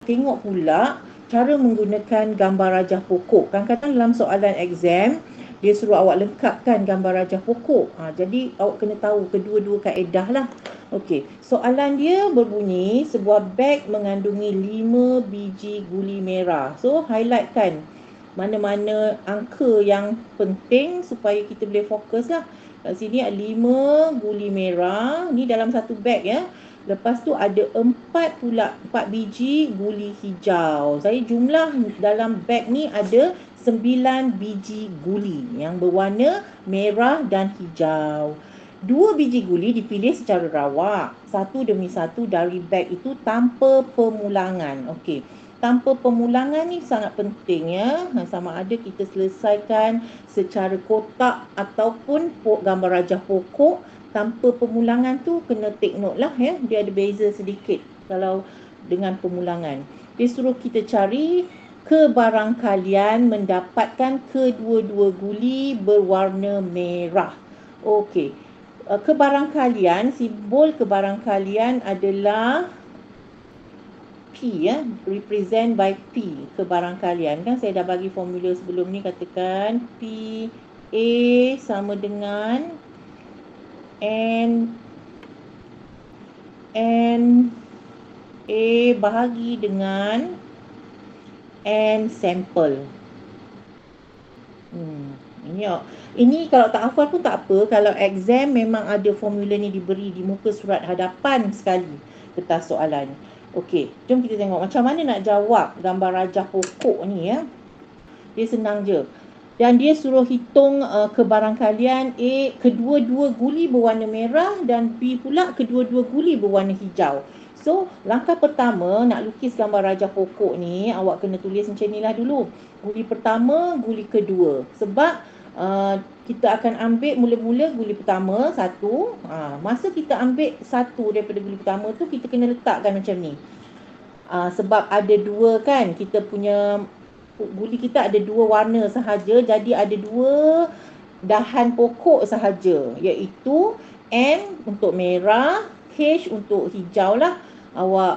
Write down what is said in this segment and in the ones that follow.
tengok pula cara menggunakan gambar rajah pokok. Kadang-kadang dalam soalan exam, dia suruh awak lengkapkan gambar rajah pokok. Jadi awak kena tahu kedua-dua kaedah lah. Okey, soalan dia berbunyi, sebuah beg mengandungi 5 biji guli merah. So, highlightkan mana-mana angka yang penting supaya kita boleh fokus lah. Kat sini ada 5 guli merah. Ni dalam satu beg ya. Lepas tu ada 4 biji guli hijau. Saya jumlah dalam beg ni ada 9 biji guli yang berwarna merah dan hijau. 2 biji guli dipilih secara rawak, satu demi satu dari beg itu tanpa pemulangan. Okey. Tanpa pemulangan ni sangat penting ya. Sama ada kita selesaikan secara kotak ataupun gambar rajah pokok. Tanpa pemulangan tu kena take note lah ya. Dia ada beza sedikit kalau dengan pemulangan. Dia suruh kita cari kebarangkalian mendapatkan kedua-dua guli berwarna merah. Okey. Kebarangkalian, simbol kebarangkalian adalah P ya, represent by P, kebarangkalian. Kan saya dah bagi formula sebelum ni, katakan P A sama dengan N A bahagi dengan N sampel. Ini kalau tak hafal pun tak apa. Kalau exam memang ada formula ni diberi di muka surat hadapan sekali kertas soalan. Okey, jom kita tengok macam mana nak jawab gambar rajah pokok ni ya. Dia senang je. Dan dia suruh hitung kebarangkalian A, kedua-dua guli berwarna merah, dan B pula kedua-dua guli berwarna hijau. So, langkah pertama nak lukis gambar rajah pokok ni, awak kena tulis macam ni lah dulu. Guli pertama, guli kedua. Sebab kita akan ambil mula-mula guli pertama, satu. Masa kita ambil satu daripada guli pertama tu, kita kena letakkan macam ni. Sebab ada dua kan, kita punya guli kita ada dua warna sahaja, jadi ada dua dahan pokok sahaja, iaitu M untuk merah, H untuk hijau lah. Awak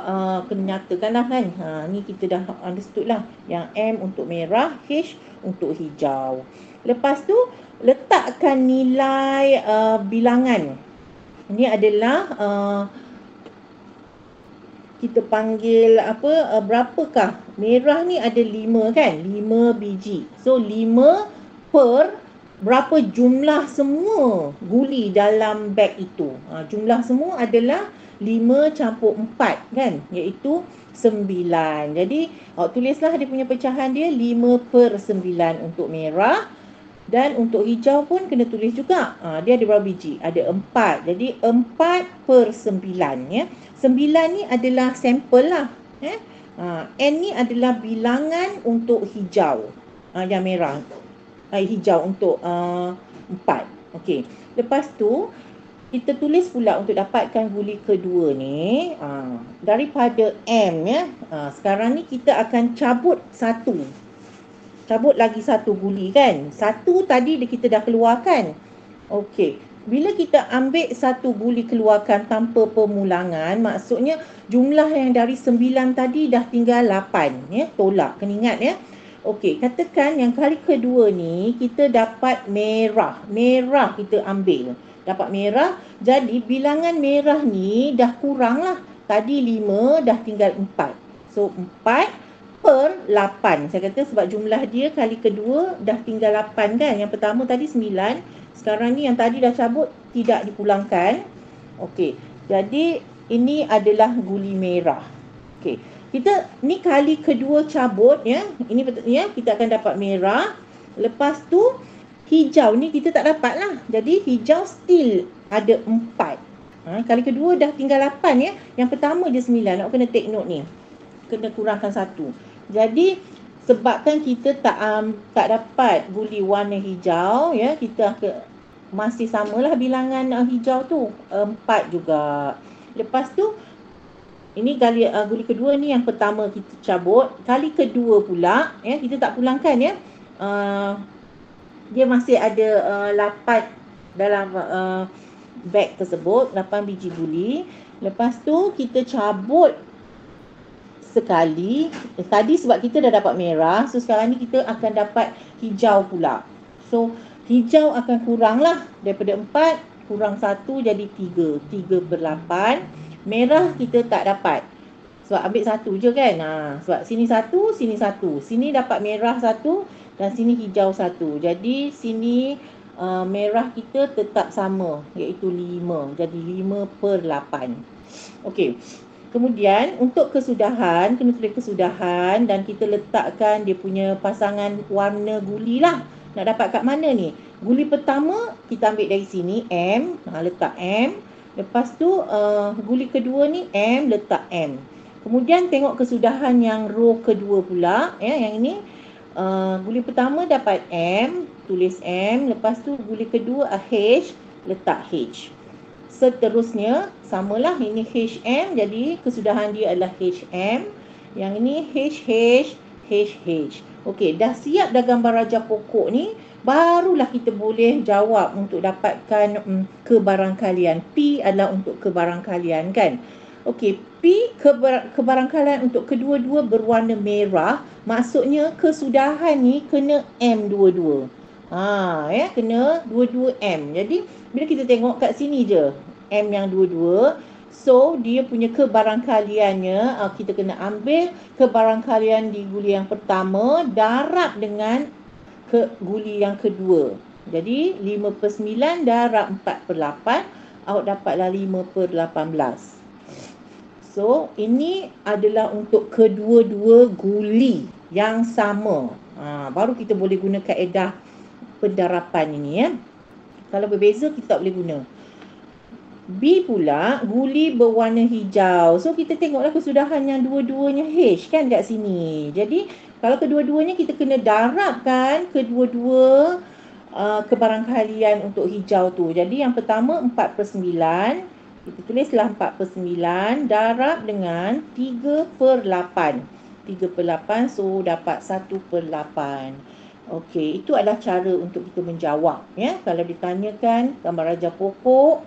kena nyatakan lah kan. Ni kita dah understood lah. Yang M untuk merah, H untuk hijau. Lepas tu letakkan nilai bilangan. Ini adalah kita panggil apa, berapakah? Merah ni ada 5 kan? 5 biji. So 5 per berapa jumlah semua guli dalam beg itu. Jumlah semua adalah 5 campur 4 kan? Iaitu 9. Jadi awak tulislah dia punya pecahan dia 5 per 9 untuk merah. Dan untuk hijau pun kena tulis juga. Dia ada berapa biji? Ada 4. Jadi 4 per 9 ya. 9 ni adalah sampel lah. N ni adalah bilangan untuk hijau. Yang merah. Hijau untuk 4. Okey. Lepas tu kita tulis pula untuk dapatkan guli kedua ni. Daripada M ya. Sekarang ni kita akan cabut satu. Cabut lagi satu guli kan. Satu tadi kita dah keluarkan. Okey. Bila kita ambil satu guli keluarkan tanpa pemulangan, maksudnya jumlah yang dari 9 tadi dah tinggal 8 ya. Tolak, kena ingat ya. Okey, katakan yang kali kedua ni kita dapat merah. Merah kita ambil. Dapat merah. Jadi bilangan merah ni dah kurang lah. Tadi 5 dah tinggal 4. So 4 per 8. Saya kata sebab jumlah dia kali kedua dah tinggal 8 kan. Yang pertama tadi 9. Sekarang ni yang tadi dah cabut tidak dipulangkan. Okey. Jadi ini adalah guli merah. Okey. Kita ni kali kedua cabut ya. Ini ya, kita akan dapat merah. Lepas tu hijau ni kita tak dapat lah. Jadi hijau still ada 4. Kali kedua dah tinggal 8 ya. Yang pertama dia 9. Awak kena take note ni. Kena kurangkan 1. Jadi sebabkan kita tak dapat guli warna hijau ya, kita masih samalah bilangan hijau tu 4 juga. Lepas tu ini guli kedua ni yang pertama kita cabut, kali kedua pula ya, kita tak pulangkan ya. Dia masih ada 8 dalam beg tersebut, 8 biji guli. Lepas tu kita cabut sekali. Tadi sebab kita dah dapat merah, so sekarang ni kita akan dapat hijau pula. So hijau akan kurang lah, daripada 4 kurang 1 jadi 3, 3/8. Merah kita tak dapat sebab ambil 1 je kan. Sebab sini 1, sini 1. Sini dapat merah 1 dan sini hijau 1. Jadi sini merah kita tetap sama, iaitu 5. Jadi 5/8. Okey. Kemudian untuk kesudahan, kena tulis kesudahan dan kita letakkan dia punya pasangan warna guli lah. Nak dapat kat mana ni? Guli pertama kita ambil dari sini M, letak M. Lepas tu guli kedua ni M, letak M. Kemudian tengok kesudahan yang row kedua pula, yang ini guli pertama dapat M, tulis M. Lepas tu guli kedua H, letak H. Seterusnya samalah, ini HM, jadi kesudahan dia adalah HM. Yang ini HH, HH. Okey, dah siap dah gambar rajah pokok ni, barulah kita boleh jawab untuk dapatkan kebarangkalian. P adalah untuk kebarangkalian kan. Okey, P kebarangkalian untuk kedua-dua berwarna merah, maksudnya kesudahan ni kena M dua-dua. Kena dua-dua M. Jadi bila kita tengok kat sini je M yang dua-dua, so dia punya kebarangkaliannya kita kena ambil kebarangkalian di guli yang pertama darab dengan guli yang kedua. Jadi 5/9 darab 4/8, awak dapatlah 5/18. So ini adalah untuk kedua-dua guli yang sama. Baru kita boleh guna kaedah pendarapan ini ya. Kalau berbeza kita tak boleh guna. B pula guli berwarna hijau. So kita tengoklah kesudahan yang dua-duanya H kan kat sini. Jadi kalau kedua-duanya kita kena darabkan kedua-dua kebarangkalian untuk hijau tu. Jadi yang pertama 4/9. Kita tulislah 4/9 darab dengan 3/8. 3/8 so dapat 1/8. Okey, itu adalah cara untuk kita menjawab ya. Kalau ditanyakan gambar rajah pokok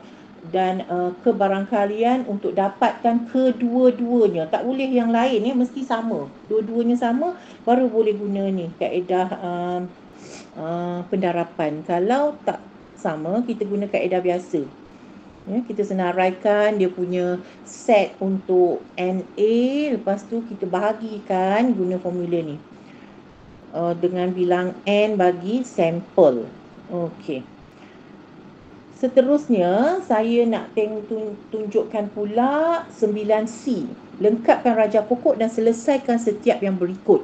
dan kebarangkalian untuk dapatkan kedua-duanya, tak boleh yang lain ya, mesti sama. Dua-duanya sama baru boleh guna ni kaedah pendarapan. Kalau tak sama kita guna kaedah biasa. Ya, kita senaraikan dia punya set untuk NA, lepas tu kita bahagikan guna formula ni. Dengan bilang N bagi sampel. Okey. Seterusnya, saya nak tunjukkan pula 9C. Lengkapkan rajah pokok dan selesaikan setiap yang berikut.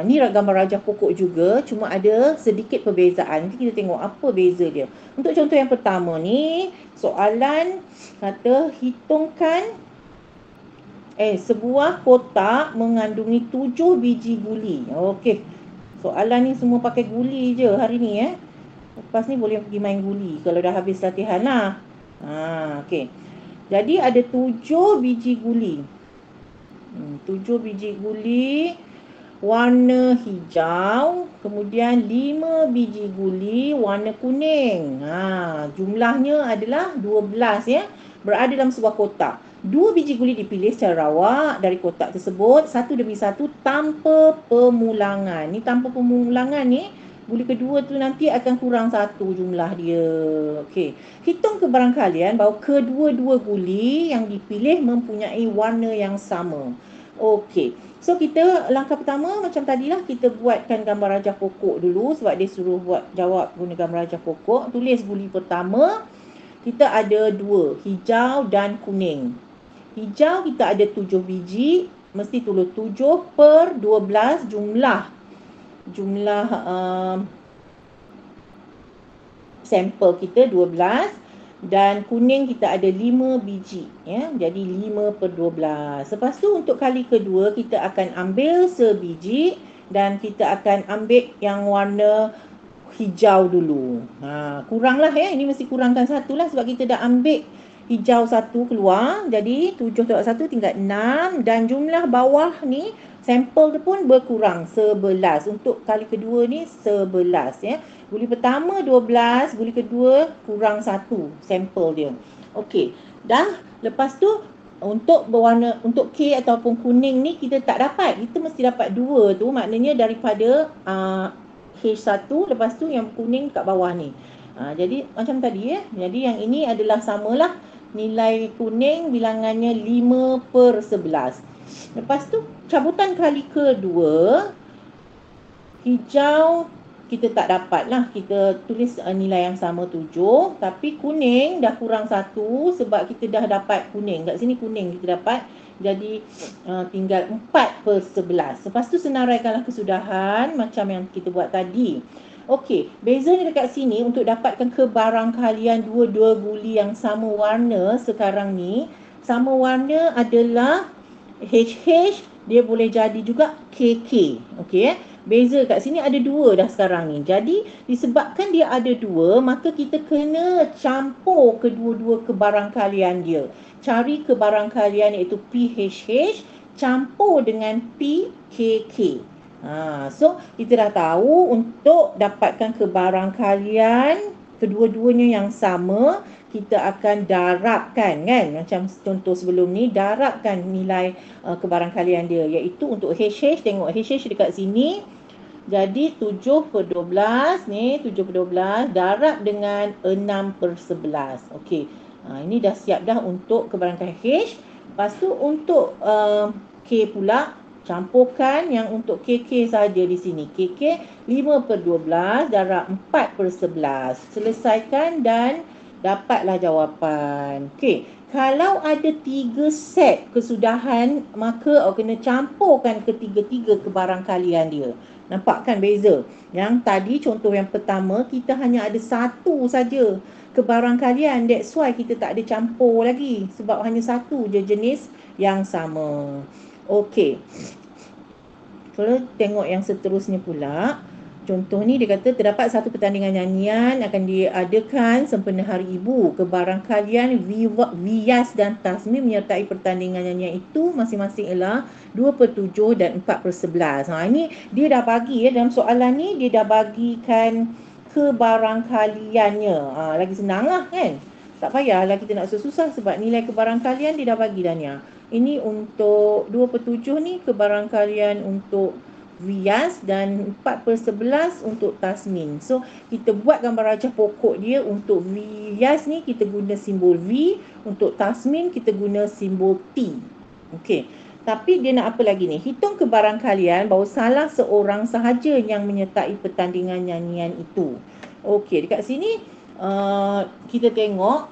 Ni gambar rajah pokok juga, cuma ada sedikit perbezaan. Nanti kita tengok apa beza dia. Untuk contoh yang pertama ni, soalan kata hitungkan sebuah kotak mengandungi 7 biji guli. Okey. Soalan ni semua pakai guli je hari ni Lepas ni boleh pergi main guli kalau dah habis latihan lah. Okey. Jadi ada 7 biji guli. 7 biji guli warna hijau, kemudian 5 biji guli warna kuning. Jumlahnya adalah 12 ya. Berada dalam sebuah kotak. 2 biji guli dipilih secara rawak dari kotak tersebut, satu demi satu tanpa pemulangan. Ni tanpa pemulangan ni, guli kedua tu nanti akan kurang 1 jumlah dia. Okey. Hitung kebarangkalian bahawa kedua-dua guli yang dipilih mempunyai warna yang sama. Okey. So kita langkah pertama macam tadilah, kita buatkan gambar rajah pokok dulu sebab dia suruh buat jawab guna gambar rajah pokok. Tulis guli pertama. Kita ada 2, hijau dan kuning. Hijau kita ada 7 biji, mesti tulis 7/12 jumlah sampel kita 12, dan kuning kita ada 5 biji ya. Jadi 5/12. Lepas tu untuk kali kedua kita akan ambil sebiji dan kita akan ambil yang warna hijau dulu. Kuranglah ya, ini mesti kurangkan 1 lah sebab kita dah ambil hijau 1 keluar. Jadi 7 / 1 tinggal 6 dan jumlah bawah ni sampel tu pun berkurang 11. Untuk kali kedua ni 11 ya. Guli pertama 12, guli kedua kurang 1 sampel dia. Okey. Dah lepas tu untuk berwarna, untuk K ataupun kuning ni kita tak dapat. Kita mesti dapat 2 tu, maknanya daripada H1, lepas tu yang kuning kat bawah ni. Jadi macam tadi ya. Jadi yang ini adalah samalah, nilai kuning bilangannya 5/11. Lepas tu cabutan kali kedua, hijau kita tak dapat lah, kita tulis nilai yang sama 7, tapi kuning dah kurang 1 sebab kita dah dapat kuning. Kat sini kuning kita dapat, jadi tinggal 4/11. Lepas tu senaraikanlah kesudahan macam yang kita buat tadi. Okey, bezanya dekat sini untuk dapatkan kebarangkalian dua-dua guli yang sama warna sekarang ni. Sama warna adalah HH, dia boleh jadi juga KK. Okey, beza kat sini ada 2 dah sekarang ni. Jadi disebabkan dia ada 2, maka kita kena campur kedua-dua kebarangkalian dia. Cari kebarangkalian iaitu PHH campur dengan PKK. So kita dah tahu untuk dapatkan kebarangkalian kedua-duanya yang sama, kita akan darabkan kan, macam contoh sebelum ni, darabkan nilai kebarangkalian dia, iaitu untuk HH, tengok HH dekat sini, jadi 7/12 ni, 7/12 darab dengan 6/11. Okey, ini dah siap dah untuk kebarangkalian H. Lepas tu untuk K pula, campurkan yang untuk KK saja di sini. KK 5/12 darab 4/11. Selesaikan dan dapatlah jawapan. Okey, kalau ada 3 set kesudahan, maka kena campurkan ketiga-tiga kebarangkalian dia. Nampak kan beza? Yang tadi contoh yang pertama, kita hanya ada 1 saja kebarangkalian. That's why kita tak ada campur lagi. Sebab hanya 1 je jenis yang sama. Okey. Kalau tengok yang seterusnya pula, contoh ni dia kata terdapat satu pertandingan nyanyian akan diadakan sempena Hari Ibu. Kebarangkalian Viyas dan Tasmin menyertai pertandingan nyanyian itu masing-masing ialah 2/7 dan 4/11. Ini dia dah bagi dalam soalan ni, dia dah bagikan kebarangkaliannya. Lagi senang lah kan. Tak payahlah kita nak susah sebab nilai kebarangkalian dia dah bagi dah ni. Ini untuk 2/7 ni kebarangkalian untuk Viyas dan 4/11 untuk Tasmin. So kita buat gambar rajah pokok dia. Untuk Viyas ni kita guna simbol V, untuk Tasmin kita guna simbol T. Okey. Tapi dia nak apa lagi ni? Hitung kebarangkalian bahawa salah seorang sahaja yang menyertai pertandingan nyanyian itu. Okey, dekat sini kita tengok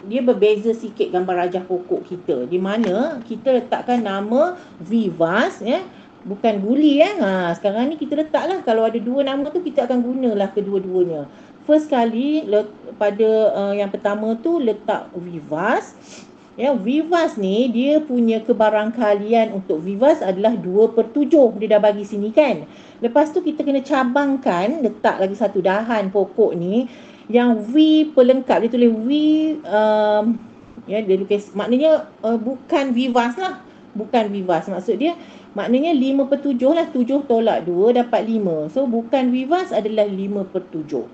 dia berbeza sikit gambar rajah pokok kita, di mana kita letakkan nama Vivas ya, bukan guli ya. Sekarang ni kita letaklah, kalau ada 2 nama tu kita akan gunalah kedua-duanya. First kali pada yang pertama tu letak Vivas ya. Vivas ni dia punya kebarangkalian untuk Vivas adalah 2/7. Dia dah bagi sini kan. Lepas tu kita kena cabangkan, letak lagi satu dahan pokok ni. Yang V pelengkap, dia tulis V ya, dia tulis maknanya bukan Vivas lah. Bukan Vivas, maksud dia maknanya 5/7 lah. 7 tolak 2 dapat 5. So bukan Vivas adalah 5/7.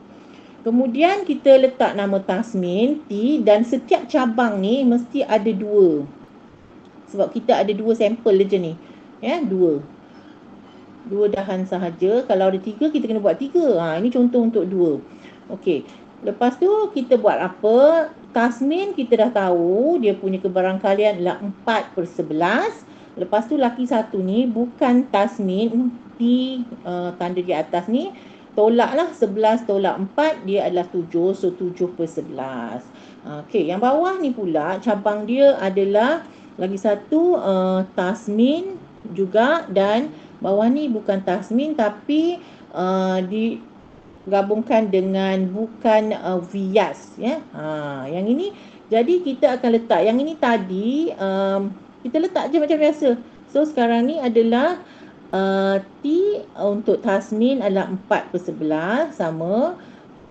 Kemudian kita letak nama Tasmin T, dan setiap cabang ni mesti ada 2. Sebab kita ada 2 sampel je ni. Ya, 2 dahan sahaja. Kalau ada 3 kita kena buat 3. Ini contoh untuk 2. Okey. Lepas tu kita buat apa? Tasmin kita dah tahu dia punya kebarangkalian adalah 4/11. Lepas tu laki satu ni bukan Tasmin, T tanda di atas ni. Tolaklah 11 tolak 4, dia adalah 7. So 7/11. Okey, yang bawah ni pula cabang dia adalah lagi satu Tasmin juga, dan bawah ni bukan Tasmin tapi digabungkan dengan bukan Viyas ya. Yang ini jadi kita akan letak yang ini tadi kita letak je macam biasa. So sekarang ni adalah T untuk Tasmin adalah 4/11 sama,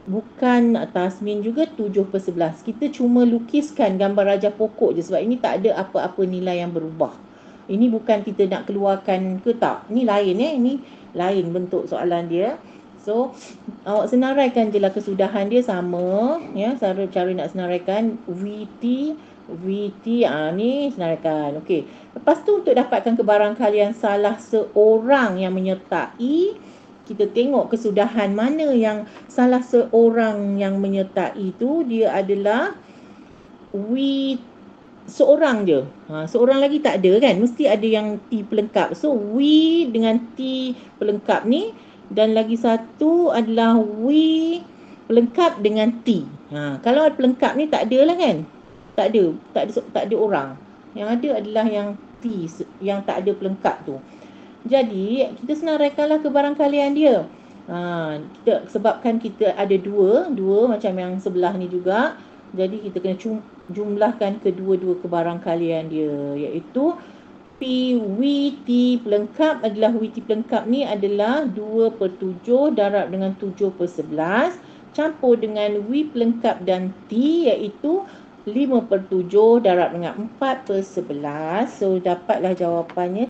bukan Tasmin juga 7/11. Kita cuma lukiskan gambar rajah pokok je sebab ini tak ada apa-apa nilai yang berubah. Ini bukan kita nak keluarkan ke tak. Ini lain ya, ini lain bentuk soalan dia. So awak senaraikan je lah kesudahan dia sama ya. Cara nak senaraikan VT VT ni senaraikan. Okey. Lepas tu untuk dapatkan kebarangkalian salah seorang yang menyertai, kita tengok kesudahan mana yang salah seorang yang menyertai tu dia adalah seorang je. Seorang lagi tak ada kan? Mesti ada yang T pelengkap. So dengan T pelengkap ni, dan lagi satu adalah pelengkap dengan T. Kalau pelengkap ni tak ada lah kan? Tak ada orang. Yang ada adalah yang T yang tak ada pelengkap tu. Jadi kita senaraikanlah kebarangkalian dia. Sebabkan kita ada dua macam yang sebelah ni juga. Jadi kita kena jumlahkan kedua-dua kebarangkalian dia, iaitu PWT pelengkap adalah WT pelengkap ni adalah 2/7 darab dengan 7/11 campur dengan W pelengkap dan T, iaitu 5/7 darab dengan 4/11. So dapatlah jawapannya